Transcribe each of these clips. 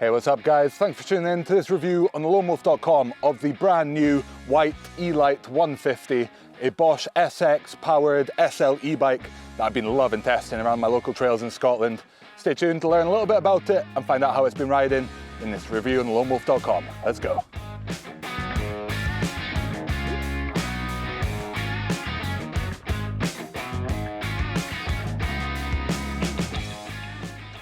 Hey, what's up guys? Thanks for tuning in to this review on the loamwolf.com of the brand new Whyte E-Lyte 150, a Bosch SX powered SL e-bike that I've been loving testing around my local trails in Scotland. Stay tuned to learn a little bit about it and find out how it's been riding in this review on the loamwolf.com. Let's go.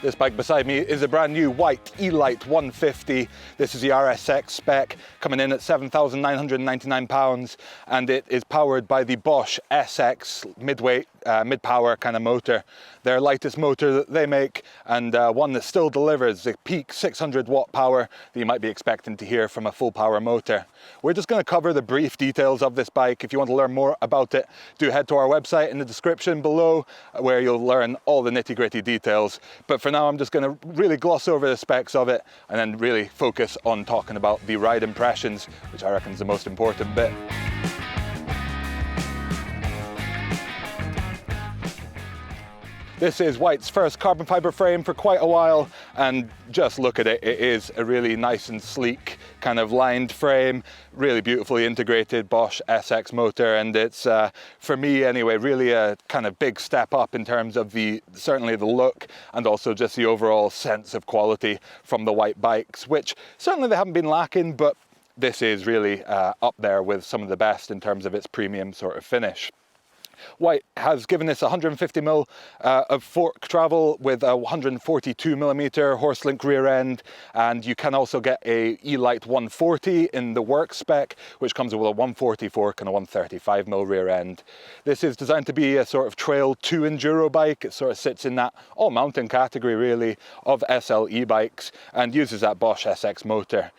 This bike beside me is a brand new Whyte E-Lyte 150. This is the RSX spec, coming in at £7,999, and it is powered by the Bosch SX mid-weight, mid-power kind of motor. Their lightest motor that they make, and one that still delivers the peak 600 watt power that you might be expecting to hear from a full power motor. We're just going to cover the brief details of this bike. If you want to learn more about it, do head to our website in the description below, where you'll learn all the nitty-gritty details. But for now, I'm just going to really gloss over the specs of it and then really focus on talking about the ride impressions, which I reckon is the most important bit. This is Whyte's first carbon fiber frame for quite a while, and just look at it, it is a really nice and sleek kind of lined frame, really beautifully integrated Bosch SX motor, and it's, for me anyway, really a kind of big step up in terms of certainly the look and also just the overall sense of quality from the Whyte Bikes, which certainly they haven't been lacking, but this is really up there with some of the best in terms of its premium sort of finish. Whyte has given this 150mm of fork travel with a 142mm horse link rear end, and you can also get a E-Lyte 140 in the work spec, which comes with a 140 fork and a 135mm rear end. This is designed to be a sort of trail 2 enduro bike. It sort of sits in that all-mountain category really of SL e-bikes and uses that Bosch SX motor,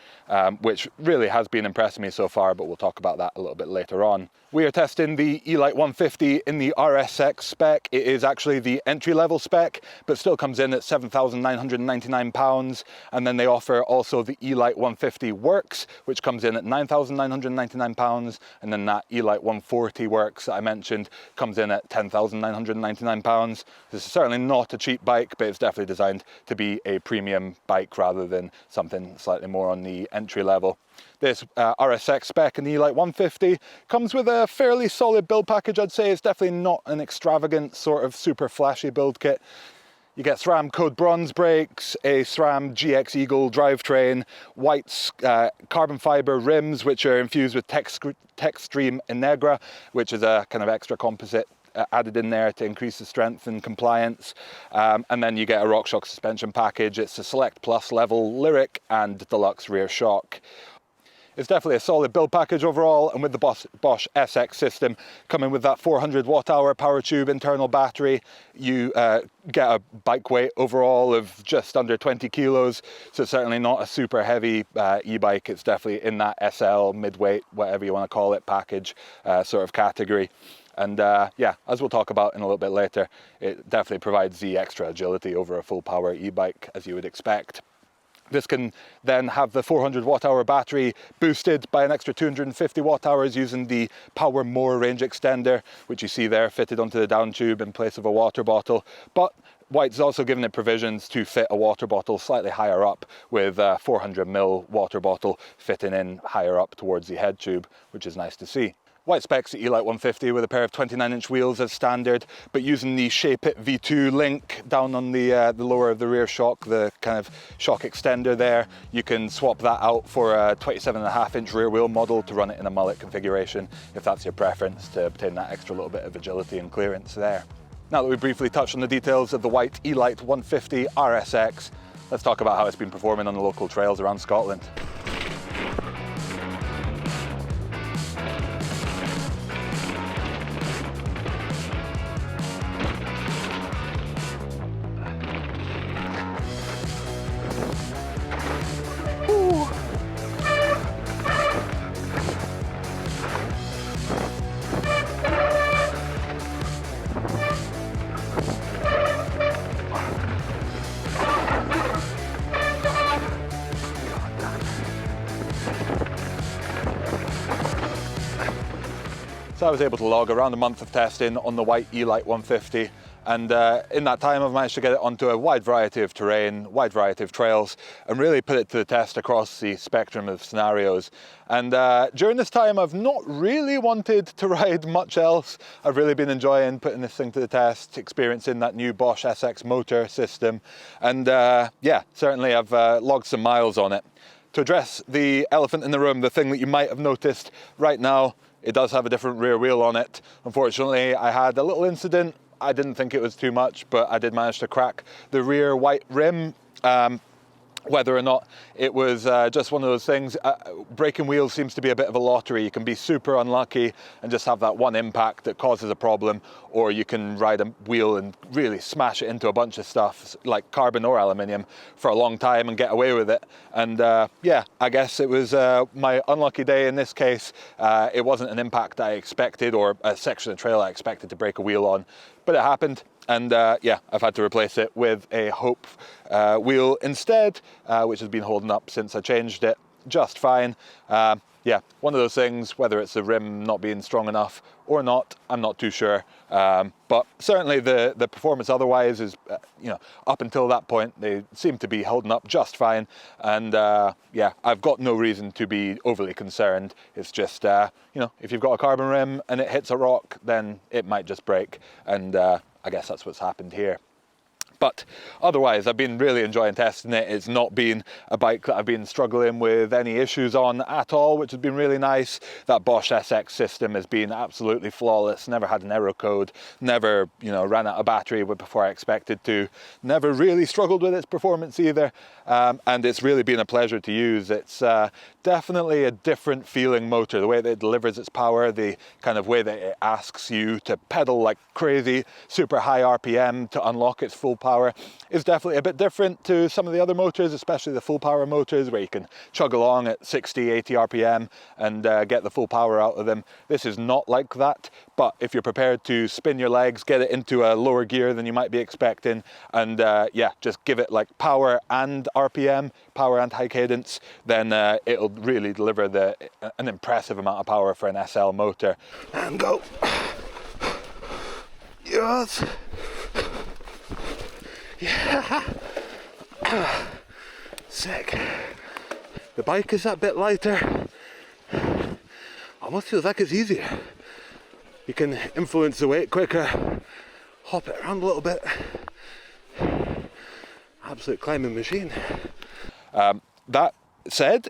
which really has been impressing me so far, but we'll talk about that a little bit later on. We are testing the E-Lyte 150 in the RSX spec. It is actually the entry-level spec, but still comes in at £7,999. And then they offer also the E-Lyte 150 Works, which comes in at £9,999. And then that E-Lyte 140 Works that I mentioned comes in at £10,999. This is certainly not a cheap bike, but it's definitely designed to be a premium bike rather than something slightly more on the entry level. This RSX spec in the E-Lyte 150 comes with a fairly solid build package, I'd say. It's definitely not an extravagant sort of super flashy build kit. You get SRAM Code Bronze brakes, a SRAM GX Eagle drivetrain, Whyte's carbon fiber rims, which are infused with Textreme Integra, which is a kind of extra composite added in there to increase the strength and compliance. And then you get a RockShox suspension package. It's a Select Plus level Lyric and Deluxe rear shock. It's definitely a solid build package overall, and with the Bosch SX system coming with that 400 watt hour power tube internal battery, you get a bike weight overall of just under 20 kilos. So it's certainly not a super heavy e-bike. It's definitely in that SL midweight, whatever you want to call it, package sort of category. And yeah, as we'll talk about in a little bit later, it definitely provides the extra agility over a full power e-bike, as you would expect. This can then have the 400 watt hour battery boosted by an extra 250 watt hours using the Power More range extender, which you see there fitted onto the down tube in place of a water bottle. But Whyte's also given it provisions to fit a water bottle slightly higher up, with a 400ml water bottle fitting in higher up towards the head tube, which is nice to see. Whyte specs the E-Lyte 150 with a pair of 29-inch wheels as standard, but using the Shape It V2 link down on the lower of the rear shock, the kind of shock extender there, you can swap that out for a 27.5-inch rear wheel model to run it in a mullet configuration, if that's your preference, to obtain that extra little bit of agility and clearance there. Now that we've briefly touched on the details of the Whyte E-Lyte 150 RSX, let's talk about how it's been performing on the local trails around Scotland. So I was able to log around a month of testing on the Whyte E-Lyte 150, And in that time I've managed to get it onto a wide variety of terrain, wide variety of trails, and really put it to the test across the spectrum of scenarios. And during this time I've not really wanted to ride much else. I've really been enjoying putting this thing to the test, experiencing that new Bosch SX motor system, and yeah, certainly I've logged some miles on it. To address the elephant in the room, the thing that you might have noticed right now, it does have a different rear wheel on it. Unfortunately, I had a little incident. I didn't think it was too much, but I did manage to crack the rear white rim. Whether or not it was just one of those things, breaking wheels seems to be a bit of a lottery. You can be super unlucky and just have that one impact that causes a problem, or you can ride a wheel and really smash it into a bunch of stuff, like carbon or aluminium, for a long time and get away with it. And yeah, I guess it was my unlucky day in this case. It wasn't an impact I expected, or a section of trail I expected to break a wheel on, but it happened. And yeah, I've had to replace it with a Hope wheel instead, which has been holding up since I changed it just fine. Yeah, one of those things, whether it's the rim not being strong enough or not, I'm not too sure. But certainly the performance otherwise is, you know, up until that point, they seem to be holding up just fine. And yeah, I've got no reason to be overly concerned. It's just, you know, if you've got a carbon rim and it hits a rock, then it might just break. And I guess that's what's happened here. But otherwise, I've been really enjoying testing it. It's not been a bike that I've been struggling with any issues on at all, which has been really nice. That Bosch SX system has been absolutely flawless. Never had an error code. Never, you know, ran out of battery before I expected to. Never really struggled with its performance either. And it's really been a pleasure to use. It's definitely a different feeling motor. The way that it delivers its power, the kind of way that it asks you to pedal like crazy, super high RPM to unlock its full power is definitely a bit different to some of the other motors, especially the full power motors where you can chug along at 60, 80 RPM and get the full power out of them. This is not like that, but if you're prepared to spin your legs, get it into a lower gear than you might be expecting, and yeah, just give it like power and RPM, power and high cadence, then it'll really deliver an impressive amount of power for an SL motor. And go. Yes. Yeah. Sick. The bike is that bit lighter. Almost feels like it's easier. You can influence the weight quicker, hop it around a little bit. Absolute climbing machine. That said,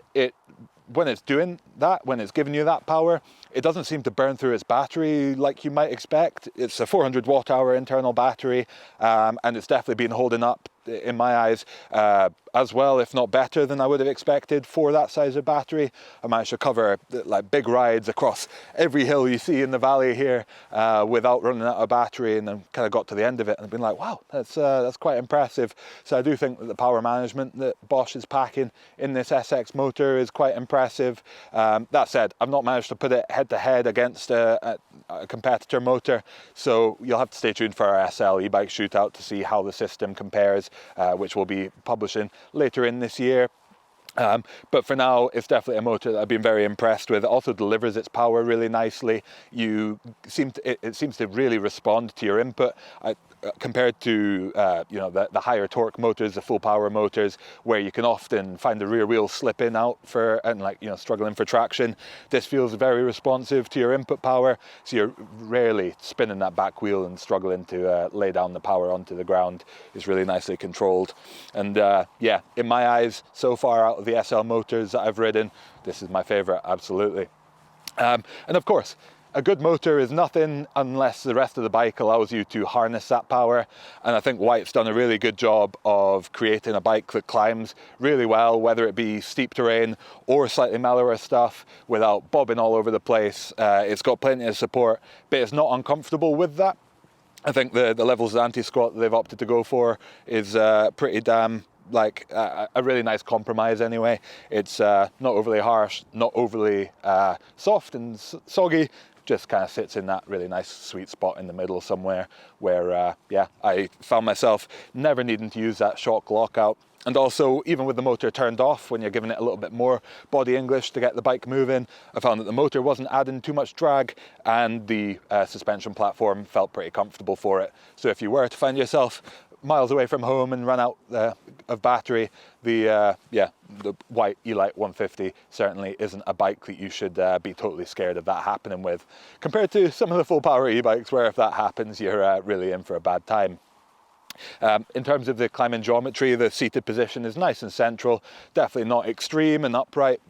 when it's doing that, when it's giving you that power, it doesn't seem to burn through its battery like you might expect. It's a 400 watt hour internal battery, and it's definitely been holding up, in my eyes, as well, if not better than I would have expected for that size of battery. I managed to cover like big rides across every hill you see in the valley here without running out of battery, and then kind of got to the end of it and I've been like, wow, that's quite impressive. So I do think that the power management that Bosch is packing in this SX motor is quite impressive. That said, I've not managed to put it head to head against a competitor motor, so you'll have to stay tuned for our SL e-bike shootout to see how the system compares, which we'll be publishing later in this year. But for now, it's definitely a motor that I've been very impressed with. It also delivers its power really nicely. It seems to really respond to your input. Compared to you know, the higher torque motors, the full power motors, where you can often find the rear wheel slipping out and like, you know, struggling for traction. This feels very responsive to your input power, so you're rarely spinning that back wheel and struggling to lay down the power onto the ground. It's really nicely controlled. And yeah, in my eyes, so far out of the SL motors that I've ridden, this is my favorite, absolutely. And of course, a good motor is nothing unless the rest of the bike allows you to harness that power, and I think Whyte's done a really good job of creating a bike that climbs really well, whether it be steep terrain or slightly mellower stuff, without bobbing all over the place. It's got plenty of support, but it's not uncomfortable with that. I think the levels of anti-squat that they've opted to go for is pretty damn like a really nice compromise anyway. It's not overly harsh, not overly soft and soggy, just kind of sits in that really nice sweet spot in the middle somewhere where yeah, I found myself never needing to use that shock lockout. And also, even with the motor turned off, when you're giving it a little bit more body English to get the bike moving, I found that the motor wasn't adding too much drag, and the suspension platform felt pretty comfortable for it. So if you were to find yourself miles away from home and run out of battery, the Whyte E-Lyte 150 certainly isn't a bike that you should be totally scared of that happening with, compared to some of the full power e-bikes where if that happens, you're really in for a bad time. In terms of the climbing geometry, the seated position is nice and central, definitely not extreme and upright,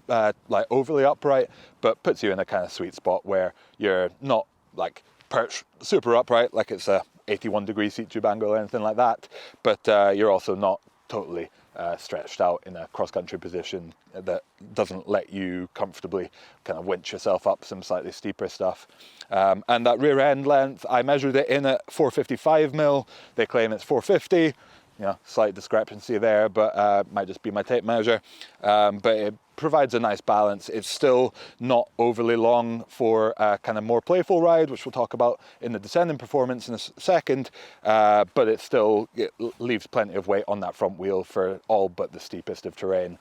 like overly upright, but puts you in a kind of sweet spot where you're not like perched super upright, like it's a 81-degree seat tube angle or anything like that, but you're also not totally stretched out in a cross-country position that doesn't let you comfortably kind of winch yourself up some slightly steeper stuff. And that rear end length, I measured it in at 455mm. They claim it's 450. Slight discrepancy there, but might just be my tape measure. But it provides a nice balance. It's still not overly long for a kind of more playful ride, which we'll talk about in the descending performance in a second, but it leaves plenty of weight on that front wheel for all but the steepest of terrain.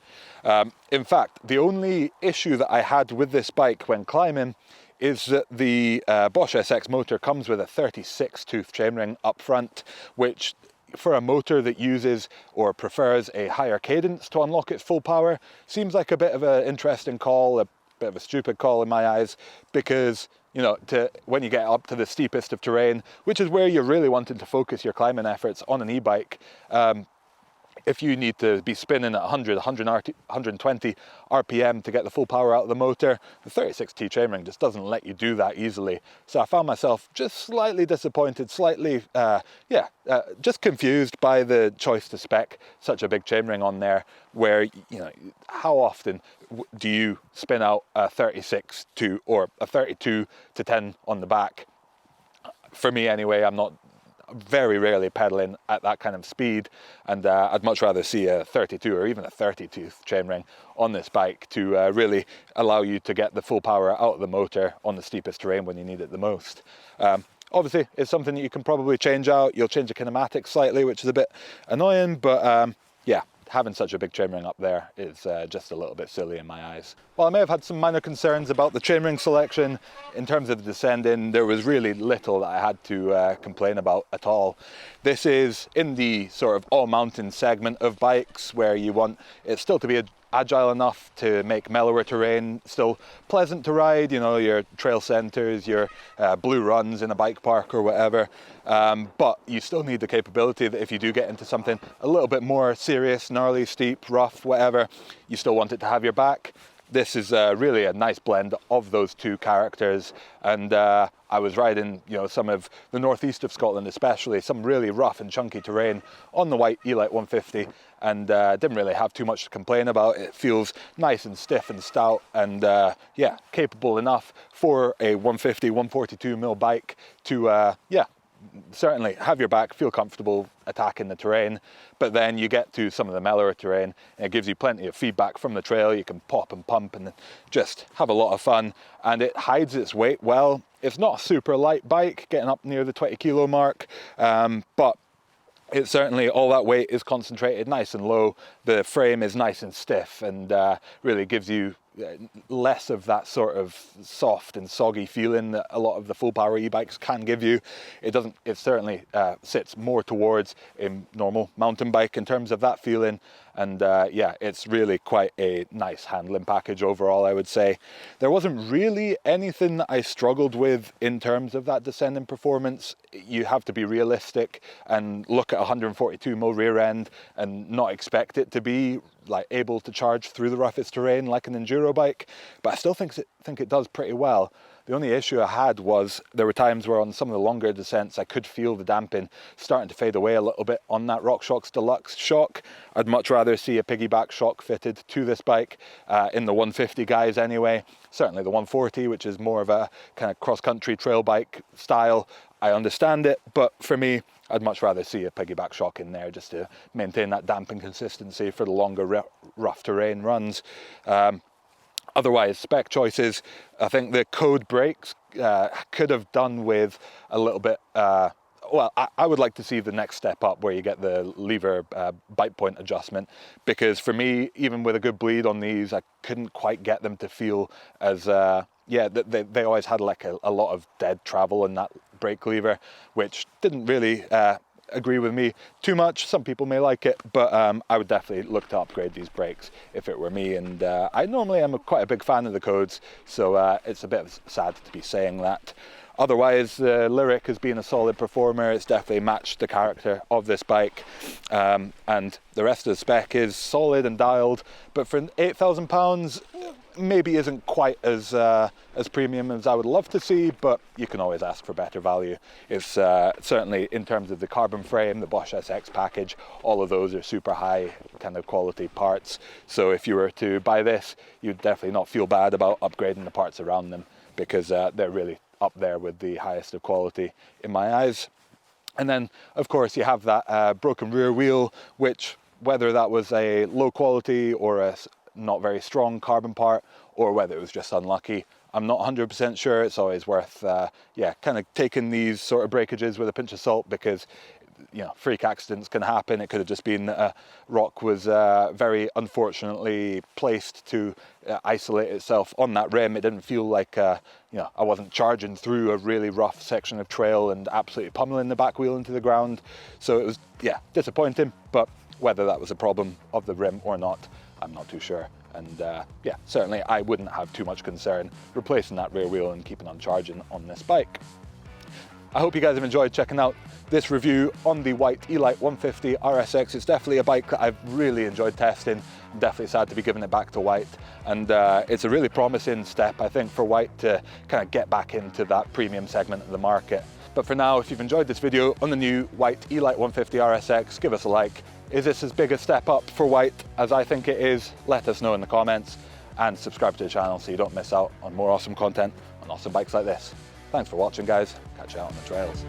In fact, the only issue that I had with this bike when climbing is that the Bosch SX motor comes with a 36 tooth chainring up front, which for a motor that uses or prefers a higher cadence to unlock its full power seems like a bit of an interesting call, a bit of a stupid call in my eyes, because when you get up to the steepest of terrain, which is where you're really wanting to focus your climbing efforts on an e-bike, if you need to be spinning at 120 RPM to get the full power out of the motor, the 36T chainring just doesn't let you do that easily. So I found myself just slightly disappointed, slightly, just confused by the choice to spec such a big chainring on there, where, how often do you spin out a 36 to, or a 32 to 10 on the back? For me anyway, I'm not very rarely pedaling at that kind of speed, and I'd much rather see a 32 or even a 30 tooth chainring on this bike to really allow you to get the full power out of the motor on the steepest terrain when you need it the most. Obviously, it's something that you can probably change out. You'll change the kinematics slightly, which is a bit annoying, but yeah, having such a big chainring up there is just a little bit silly in my eyes. While I may have had some minor concerns about the chainring selection, in terms of the descending, there was really little that I had to complain about at all. This is in the sort of all-mountain segment of bikes where you want it still to be agile enough to make mellower terrain still pleasant to ride, your trail centers, your blue runs in a bike park or whatever, but you still need the capability that if you do get into something a little bit more serious, gnarly, steep, rough, whatever, you still want it to have your back. This is really a nice blend of those two characters, and I was riding, some of the northeast of Scotland, especially some really rough and chunky terrain on the Whyte E-Lyte 150, and didn't really have too much to complain about. It feels nice and stiff and stout, and yeah, capable enough for a 150, 142mm bike to certainly have your back, feel comfortable attacking the terrain. But then you get to some of the mellower terrain and it gives you plenty of feedback from the trail. You can pop and pump and just have a lot of fun, and it hides its weight well. It's not a super light bike, getting up near the 20 kilo mark, but it's certainly, all that weight is concentrated nice and low. The frame is nice and stiff, and really gives you less of that sort of soft and soggy feeling that a lot of the full power e-bikes can give you. It doesn't, it certainly sits more towards a normal mountain bike in terms of that feeling, and yeah, it's really quite a nice handling package overall, I would say. There wasn't really anything that I struggled with in terms of that descending performance. You have to be realistic and look at 142mm rear end and not expect it to be like able to charge through the roughest terrain like an enduro bike, but I still think it does pretty well. The only issue I had was there were times where on some of the longer descents I could feel the damping starting to fade away a little bit on that RockShox Deluxe shock. I'd much rather see a piggyback shock fitted to this bike in the 150 guys anyway. Certainly the 140, which is more of a kind of cross-country trail bike style, I understand it, but for me, I'd much rather see a piggyback shock in there just to maintain that damping consistency for the longer rough terrain runs. Otherwise, spec choices, I think the code brakes could have done with a little bit well, I would like to see the next step up where you get the lever bite point adjustment, because for me, even with a good bleed on these, I couldn't quite get them to feel as, yeah, they always had like a lot of dead travel in that brake lever, which didn't really agree with me too much. Some people may like it, but I would definitely look to upgrade these brakes if it were me. And I normally am quite a big fan of the codes, so it's a bit sad to be saying that. Otherwise, the Lyric has been a solid performer. It's definitely matched the character of this bike, and the rest of the spec is solid and dialed, but for £8,000 maybe isn't quite as premium as I would love to see, but you can always ask for better value. It's certainly, in terms of the carbon frame, the Bosch SX package, all of those are super high kind of quality parts. So if you were to buy this, you'd definitely not feel bad about upgrading the parts around them, because they're really up there with the highest of quality in my eyes. And then of course you have that broken rear wheel, which, whether that was a low quality or a not very strong carbon part, or whether it was just unlucky, I'm not 100% sure. It's always worth yeah, kind of taking these sort of breakages with a pinch of salt, because you know, freak accidents can happen. It could have just been that a rock was very unfortunately placed to isolate itself on that rim. It didn't feel like you know, I wasn't charging through a really rough section of trail and absolutely pummeling the back wheel into the ground. So it was, yeah, disappointing, but whether that was a problem of the rim or not, I'm not too sure. And yeah, certainly I wouldn't have too much concern replacing that rear wheel and keeping on charging on this bike. I hope you guys have enjoyed checking out this review on the Whyte E-Lyte 150 RSX. It's definitely a bike that I've really enjoyed testing. I'm definitely sad to be giving it back to Whyte, and it's a really promising step, I think, for Whyte to kind of get back into that premium segment of the market. But for now, if you've enjoyed this video on the new Whyte E-Lyte 150 RSX, give us a like. Is this as big a step up for Whyte as I think it is? Let us know in the comments, and subscribe to the channel so you don't miss out on more awesome content on awesome bikes like this. Thanks for watching, guys. Catch you out on the trails.